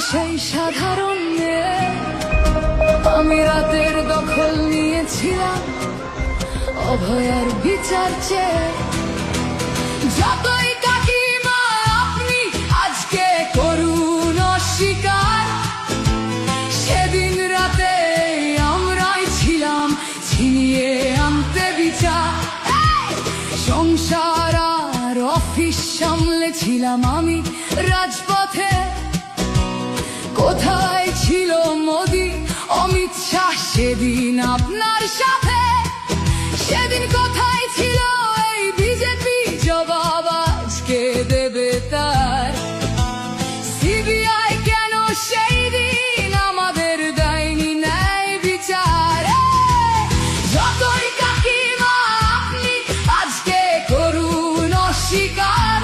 সেই সাধারণ মেয়ে। আমি রাতের দখল নিয়েছিলাম অভয়ার বিচার চেয়ে। যতই কাকিমা আপনি আজকে করুন অস্বীকার, সেদিন রাতে আমরাই ছিলাম ছিনিয়ে আনতে বিচার। সংসার আর অফিস সামলেছিলাম আমি রাজপথে। কোথায় ছিল মোদি অমিত শাহ সেদিন আপনার সাথে? সেদিন কোথায় ছিল এই বিজেপি? জবাব আজকে দেবে তার। সিবিআই কেন সেই দিন আমাদের দেয়নি ন্যায় বিচার? যতই কাকিমা আপনি আজকে করুন অস্বীকার,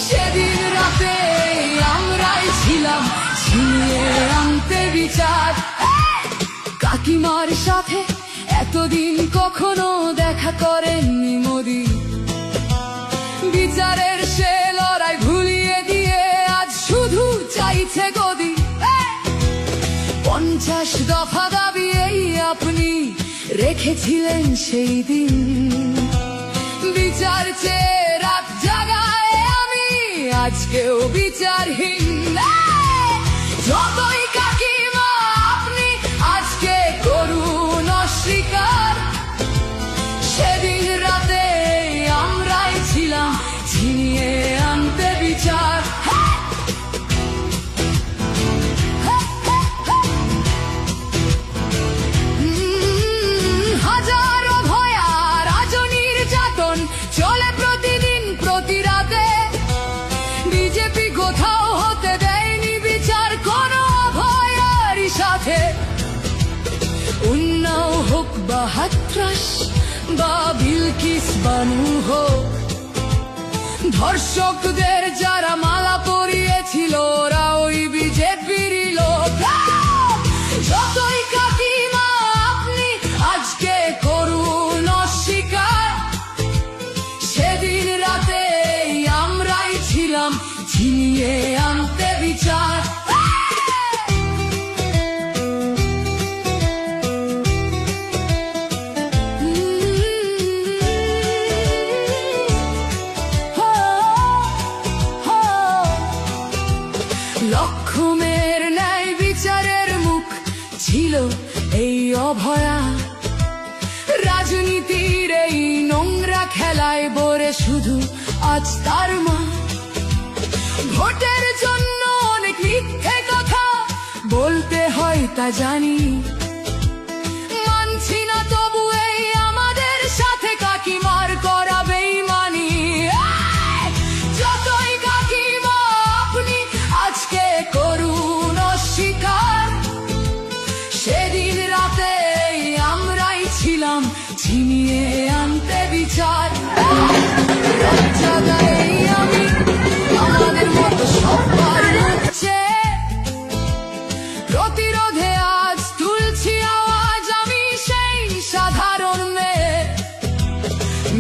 সেদিন রাতে আমরাই ছিলাম ছিনিয়ে আনতে বিচার। কাকিমার সাথে এতদিন কখনো দেখা করেননি মোদি। বিচারের সে লড়াই ভুলিয়ে দিয়ে আজ শুধু চাইছে গদি। 50 দফা দাবি এই আপনি রেখেছিলেন সেই দিন। বিচার চেয়ে রাত জাগায় আমি আজকেও বিচারহীন। যতই কাকিমা আপনি আজকে করুন অস্বীকার, সেদিন রাতে আমরাই ছিলাম ছিনিয়ে আনতে বিচার। হাজারো ভয়া রাজনীর যাতন চলে প্রতিদিন প্রতি রাতে। বিজেপি কোথাও হতে দেয়নি বিচার কোনো অভয়ারই সাথে। উন্নাও হোক বা হাতরাস বা বিলকিস বানু হোক, ধর্ষকদের যারা মালা পরিয়েছিল ওরা ওই বিজেপিরই লোক। যতই কাকিমা আপনি আজকে করুন অস্বীকার, সেদিন রাতে আমরাই ছিলাম ছিনিয়ে আনতে বিচার। লক্ষ্যমের ন্যায় বিচারের মুখ ছিল এই অভয়া। রাজনীতির এই নোংরা খেলায় বরে শুধু আজ তার মা। ভোটের জন্য অনেক মিথ্যে কথা বলতে হয় তা জানি, মানছি না তবু এই আমাদের সাথে কাকিমার করা বেইমানি। যতই কাকিমা আপনি আজকে করুন অস্বীকার, সেদিন রাতে আমরাই ছিলাম ছিনিয়ে আনতে বিচার। আমি আমাদের মতো সবার হচ্ছে প্রতিরোধে আজ তুলছি আওয়াজ আমি সেই সাধারণ মেয়ে।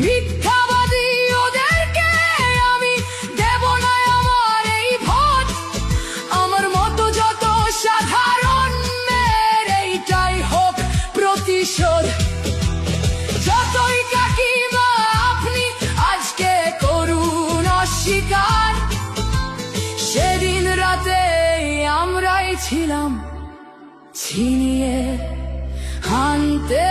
মিথ্যাবাদী ওদেরকে আমি দেব না আমার এই ভোট। আমার মতো যত সাধারণ মেয়ের এইটাই হোক প্রতিশোধ। যতই কাকিমা আপনি আজকে করুন অস্বীকার, সেদিন রাতে আমরাই ছিলাম ছিনিয়ে আনতে